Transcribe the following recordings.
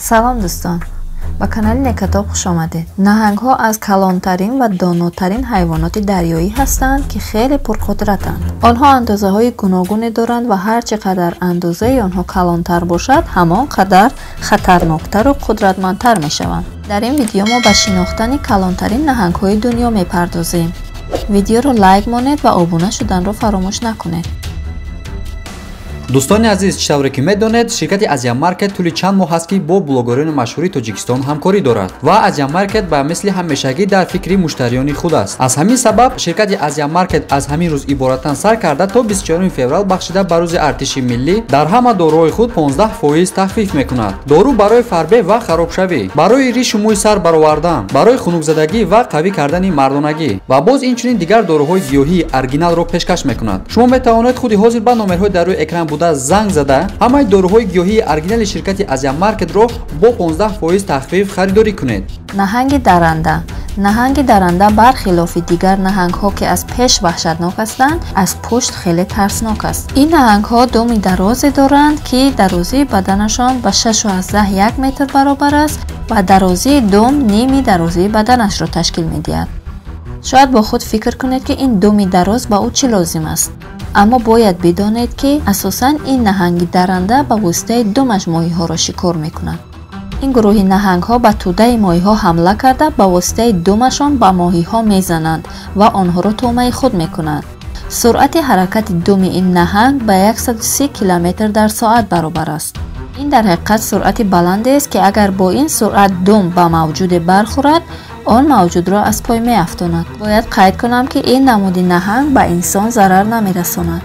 سلام دوستان، با کانال نکاتوب خوش آمدید. نهنگ ها از کلانترین و داناترین حیوانات دریایی هستند که خیلی پرقدرتند. آنها اندازه های گوناگونی دارند و هر چقدر اندازه آنها کلانتر باشد همان قدر خطرناکتر و قدرتمندتر می شوند. در این ویدیو ما به شناختن کلانترین نهنگ های دنیا می پردازیم. ویدیو رو لایک مانید و آبونه شدن رو فراموش نکنید. دوستان عزیز، چطوری که میدونید شرکت آزیا مارکت طول چند ماه است که با بلاگران مشهور تاجیکستان همکاری دارد و آزیا مارکت به مثل همیشگی در فکر مشتریان خود است. از همین سبب شرکت آزیا مارکت از همین روز عبارتاً سر کرده تا 24 فوریه بخشیده به روز ارتش ملی در همه داروهای خود 15% تخفیف میکند. دارو برای فربه و خرابشوی، برای ریش و موی سر برآوردن، برای خنک‌زدگی و قوی کردن مردانگی و باز اینچنین دیگر داروهای گیاهی اورجینال را پیشکش میکند. شما میتوانید خود حاضر به نمرهای در روی اکران زنگ زده همه داروهای گیاهی اورجینال شرکت آزیا مارکت رو با 15% تخفیف خریداری کنید. نهنگ درنده برخلاف دیگر نهنگ ها که از پیش وحشتناک هستند، از پشت خیلی ترسناک است. این نهنگ ها دم درازی دارند که درازی بدنشان به 6.1 متر برابر است و درازی دم نیمی درازی بدنش را تشکیل می‌دهد. شاید با خود فکر کنید که این دم دراز با او چه لازم است، اما باید بدانید که اساساً این نهنگ درنده با واسطه دمش ماهی ها را شکار میکنند. این گروه نهنگ ها به توده ماهی ها حمله کرده با واسطه دمشان به ماهی ها میزنند و آنها را طعمه خود میکنند. سرعت حرکت دم این نهنگ به 130 کیلومتر در ساعت برابر است. این در حقیقت سرعت بلندی است که اگر با این سرعت دم به موجود برخورد، آن موجود را از پای می افتاند. باید قید کنم که این نمود نهنگ به انسان ضرر نمی رساند.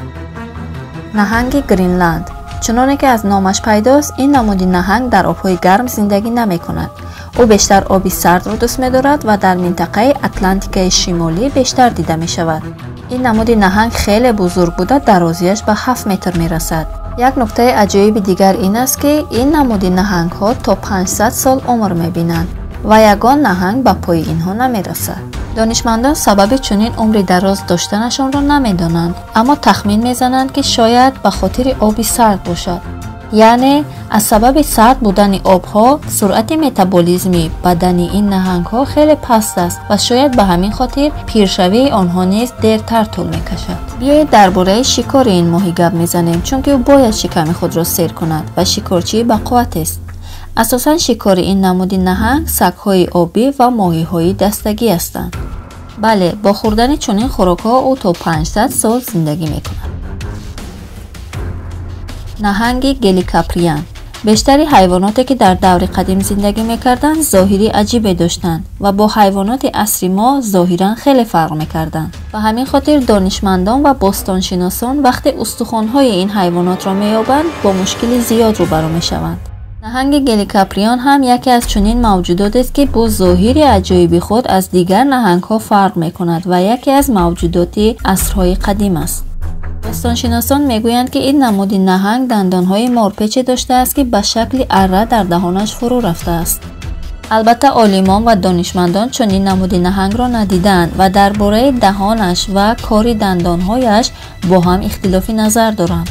نهنگ گرینلند، چنانه که از نامش پیداست، این نمود نهنگ در آبهای گرم زندگی نمی کند. او بیشتر آبی سرد را دوست می دارد و در منطقه اتلانتیک شمالی بیشتر دیده می شود. این نمود نهنگ خیلی بزرگ بوده، درازیش به 7 متر می رسد. یک نکته عجیب دیگر این است که این نمود نهنگ ها تا 500 سال عمر می بینند و یگان نهنگ به پای اینها نمی رسد. دانشمندان سبب چنین عمری دراز داشتنشان را نمی دانند، اما تخمین می زنند که شاید به خاطر آبی سرد باشد. یعنی از سبب سرد بودن آبها سرعت متابولیسمی بدن این نهنگ ها خیلی پست است و شاید به همین خاطر پیرشوی آنها نیز دیرتر طول می کشد. بیایید درباره شکار این ماهی گپ میزنیم، چون که او باید شکم خود را سیر کند و شکارچی با قوت است. اساساً شکار این نمود نهنگ سگ‌های آبی و ماهی‌های دستگی هستند. بله، با خوردن چنین خوراک‌ها او تا 500 سال زندگی می‌کند. نهنگ گلیکاپریان، بیشتری حیواناتی که در دور قدیم زندگی می‌کردند ظاهری عجیبی داشتند و با حیوانات عصری ما ظاهراً خیلی فرق می‌کردند. و همین خاطر دانشمندان و باستانشناسان وقتی استخوان‌های این حیوانات را می‌یابند با مشکل زیاد روبرو می‌شوند. نهنگ گلیکاپریان هم یکی از چنین موجودات است که با ظاهر عجایبی خود از دیگر نهنگ ها فرق می کند و یکی از موجودات عصرهای قدیم است. باستانشناسان میگویند که این نمود نهنگ دندانهای مارپیچی داشته است که به شکل اره در دهانش فرو رفته است. البته عالمان و دانشمندان چنین نمود نهنگ را ندیدند و درباره دهانش و کار دندانهایش با هم اختلاف نظر دارند.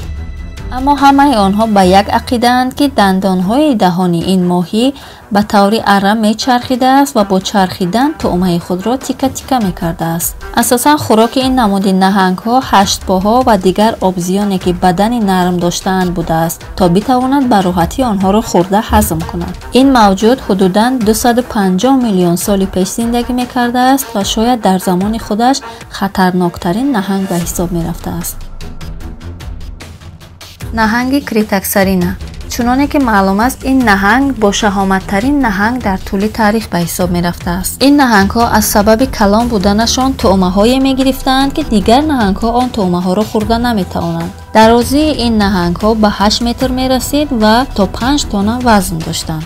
اما همه آنها به یک عقیده اند که دندانهای دهانی این ماهی به طور اره می چرخیده است و با چرخیدن طعمه خود را تیکه تیکه می کرده است. اساساً خوراک این نمود نهنگ ها 8 پاها و دیگر آبزیانی که بدن نرم داشتند بوده است تا بتواند به راحتی آنها را خورده هضم کند. این موجود حدوداً 250 میلیون سال پیش زندگی می کرده است و شاید در زمان خودش خطرناکترین نهنگ به حساب می رفته است. نهنگ کریتاکسارینا، چنانه که معلوم است این نهنگ با شهامت‌ترین نهنگ در طول تاریخ به حساب می رفته است. این نهنگ ها از سبب کلان بودنشان طعمه هایی می گرفتند که دیگر نهنگ ها آن طعمه ها را خورده نمی توانند. درازی این نهنگ ها به 8 متر می رسید و تا 5 تن وزن داشتند.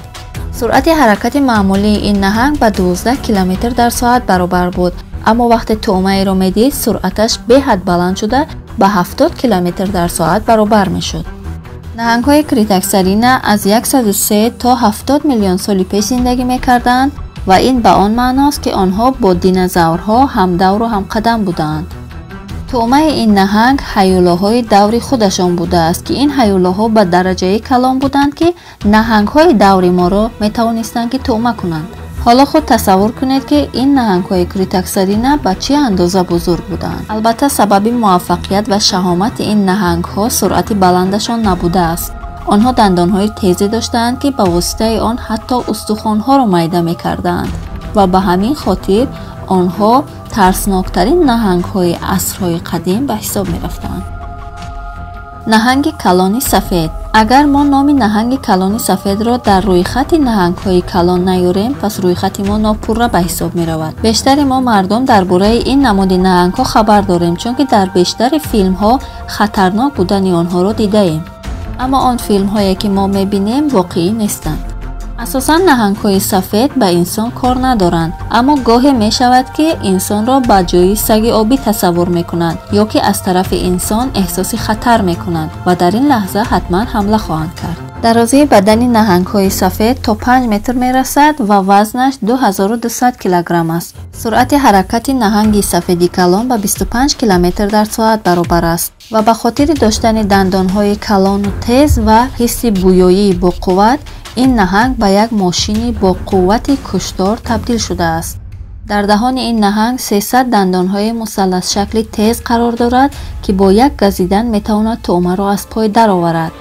سرعت حرکت معمولی این نهنگ به 12 کیلومتر در ساعت برابر بود، اما وقتی طعمه را می دید سرعتش به حد بلند شده به 70 کیلومتر در ساعت برابر می شد. نهنگ های کریتاکسارینا از 103 تا 70 میلیون سال پیش زندگی می کردند و این به آن معناست که آنها با دینازورها هم دور و هم قدم بودند. طعمه این نهنگ هیولاهای دوری خودشان بوده است که این هیولاها به درجه کلان بودند که نهنگ‌های دوری ما را می‌توانستند که طعمه کنند. حالا خود تصور کنید که این نهنگ‌های کریتاکسارینه به چه اندازه بزرگ بودند. البته سبب موفقیت و شهامت این نهنگ‌ها سرعت بلندشان نبوده است. آنها دندان‌های تیزی داشتند که به واسطه آن حتی استخوان‌ها را میده می‌کردند و به همین خاطر آنها ترسناکترین نهنگ‌های عصرهای قدیم به حساب می‌رفتند. نهنگ کلانی سفید. اگر ما نام نهنگ کلانی سفید را در روی خط نهنگ‌های کلان نیاریم، پس روی خط ما ناپورا به حساب می‌رود. بیشتر ما مردم درباره این نماد نهنگ‌ها خبر داریم، چون که در بیشتر فیلم‌ها خطرناک بودن آنها را دیده‌ایم. اما آن فیلم‌هایی که ما می‌بینیم واقعی نیستند. اساساً نهنگ‌های سفید به انسان کار ندارند، اما گاهی می‌شود که انسان را به جای سگ آبی تصور می‌کنند یا که از طرف انسان احساس خطر می‌کنند و در این لحظه حتما حمله خواهند کرد. درازی بدن نهنگ‌های سفید تا 5 متر می‌رسد و وزنش 2200 کیلوگرم است. سرعت حرکت نهنگ سفید کلان به 25 کیلومتر در ساعت برابر است و به خاطر داشتن دندان‌های کلان و تیز و حس بویایی با قوت، این نهنگ به یک ماشینی با قوت کشتار تبدیل شده است. در دهان این نهنگ 300 دندان‌های مثلث شکل تیز قرار دارد که با یک گزیدن می‌تواند طعمه را از پای درآورد.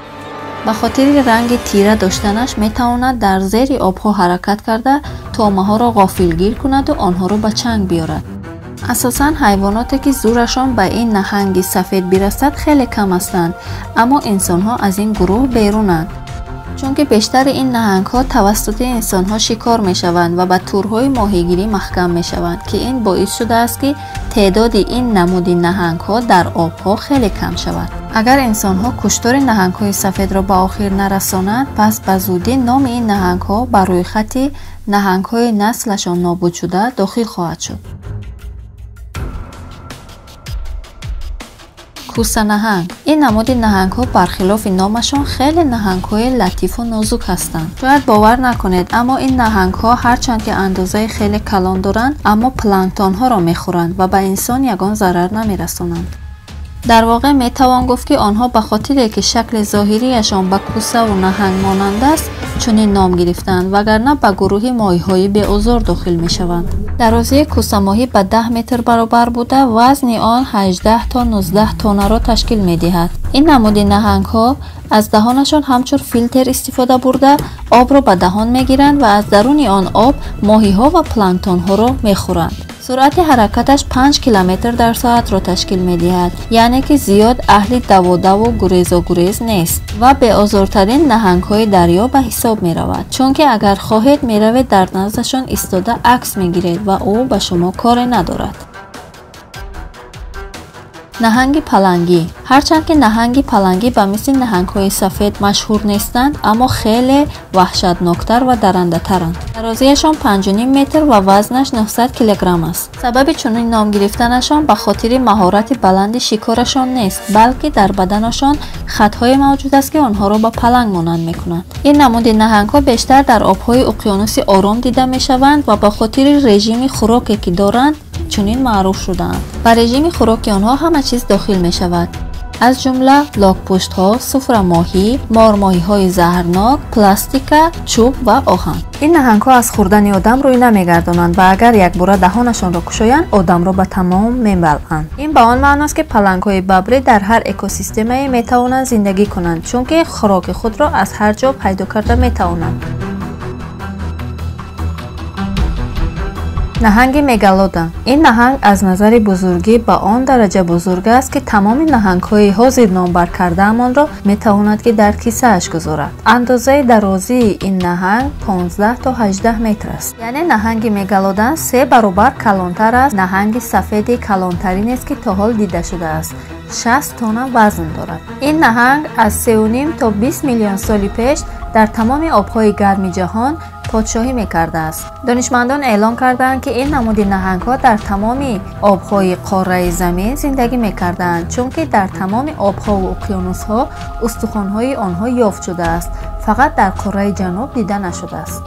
به خاطر رنگ تیره داشتنش می‌تواند در زیر آب‌ها حرکت کرده طعمه‌ها را غافلگیر کند و آنها را به چنگ بیارد. اساساً حیواناتی که زورشان به این نهنگ سفید برسد خیلی کم هستند، اما انسان‌ها از این گروه بیرونند. چون که بیشتر این نهنگ‌ها توسط انسان‌ها شکار می‌شوند و به تورهای ماهیگیری محکم می‌شوند که این باعث شده است که تعداد این نماد نهنگ‌ها در آب‌ها خیلی کم شود. اگر انسان‌ها کشتار نهنگ‌های سفید را به آخر نرسانند، پس به زودی نام این نهنگ‌ها بر روی خط نهنگ‌های نسلشان نابود شده داخل خواهد شد. کوسه نهنگ. این نماد نهنگ‌ها برخلاف نامشان خیلی نهنگ‌های لطیف و نازک هستند. شاید باور نکنید، اما این نهنگ‌ها هرچند که اندازه خیلی کلان دارند، اما پلانکتون‌ها را می‌خورند و به انسان یگان ضرر نمی‌رسانند. در واقع میتوان گفت که آنها به خاطر که شکل ظاهریشان به کوسه و نهنگ مانند است چنین نام گرفتند، وگرنه به گروه ماهی‌های بی‌آزار داخل می‌شوند. درازی کوسه ماهی به 10 متر برابر بوده، وزن آن 18 تا 19 تن را تشکیل می‌دهد. این نماد نهنگ‌ها از دهانشان همچون فیلتر استفاده برده آب را به دهان می‌گیرند و از درون آن آب ماهی‌ها و پلانکتون‌ها را می‌خورند. سرعت حرکتش 5 کیلومتر در ساعت را تشکیل می‌دهد، یعنی که زیاد اهل دو و گریز نیست و به آزارترین نهنگ‌های دریا به حساب می‌رود، چون که اگر خواهید می‌روید در نزدشان ایستاده عکس می‌گیرید و او به شما کاری ندارد. نهنگ پلنگی. هرچند که نهنگ پلنگی به مثل نهنگ‌های سفید مشهور نیستند، اما خیلی وحشتناکتر و درنده‌ترند. درازیشان 5.5 متر و وزنش 900 کیلوگرم است. سبب چنین نام گرفتنشان به خاطر مهارت بلند شکارشان نیست، بلکه در بدنشان خط‌های موجود است که آنها را به پلنگ مانند می‌کنند. این نماد نهنگ‌ها بیشتر در آب‌های اقیانوس آرام دیده می‌شوند و به خاطر رژیم خوراکی که دارند چنین معروف شدند. با رژیم خوراکی آنها همه چیز داخل می شود، از جمله لاک‌پشت ها، سفره ماهی، مارماهی های زهرناک، پلاستیک، چوب و آهن. این نهنگ ها از خوردن آدم روی نمیگردانند و اگر یک بار دهانشان را کشایند آدم را به تمام میبلعند. این به آن معنی است که پلنگ های ببری در هر اکوسیستمی می توانند زندگی کنند، چون که خوراک خود را از هر جا پیدا کرده می توانند. نهنگ مگالودون. این نهنگ از نظر بزرگی به آن درجه بزرگ است که تمام نهنگ‌های حاضر نام بر کرده امان را می‌تواند که در کیسه اش گذارد. اندازه درازی این نهنگ 15 تا 18 متر است. یعنی نهنگ مگالودون 3 برابر کلانتر از نهنگ سفید کالونتارین است که تا حال دیده شده است. 60 تن وزن دارد. این نهنگ از 3.5 تا 20 میلیون سال پیش در تمام آب‌های گرم جهان پادشاهی می‌کرده است. دانشمندان اعلام کردند که این نماد نهنگ‌ها در تمام آب‌های قاره زمین زندگی می‌کردند، چون که در تمام آب‌ها و اقیانوس‌ها استخوان‌های آنها یافت شده است، فقط در قاره جنوب دیده نشده است.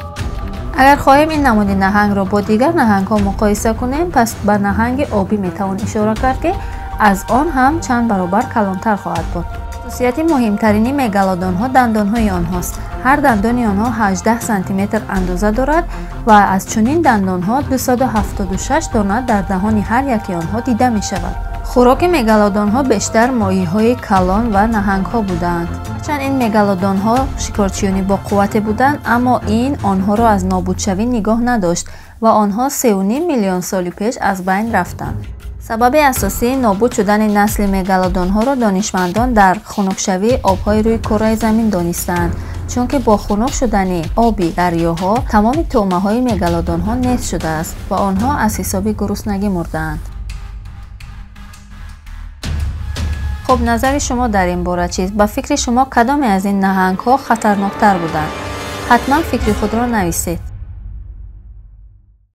اگر خواهیم این نماد نهنگ را با دیگر نهنگ‌ها مقایسه کنیم، پس به نهنگ آبی می‌توان اشاره کرد که از آن هم چند برابر کلانتر خواهد بود. خصوصیت مهمترین مگالودون‌ها دندان‌های آنهاست. هر دندان آنها 18 سانتی متر اندازه دارد و از چنین دندان‌ها 276 دانه در دهان هر یکی آنها دیده می‌شود. خوراک مگالودون‌ها بیشتر ماهی‌های کلان و نهنگ‌ها بودند. چند این مگالودون‌ها شکارچیانی با قوت بودند، اما این آنها را از نابودشوی نگاه نداشت و آنها 3.5 میلیون سال پیش از بین رفتند. سبب اساسی نابود شدن نسل مگالودون‌ها را دانشمندان در خنک آب‌های روی کره زمین دانستند، چون که با خنک شدن آبی دریاها تمام طعمه‌های مگالودون‌ها نیست شده است و آنها از حساب گرسنگی مردند. خب نظر شما در این باره چیست؟ با فکر شما کدام از این نهنگ‌ها خطرناکتر بودند؟ حتما فکر خود را نویسید.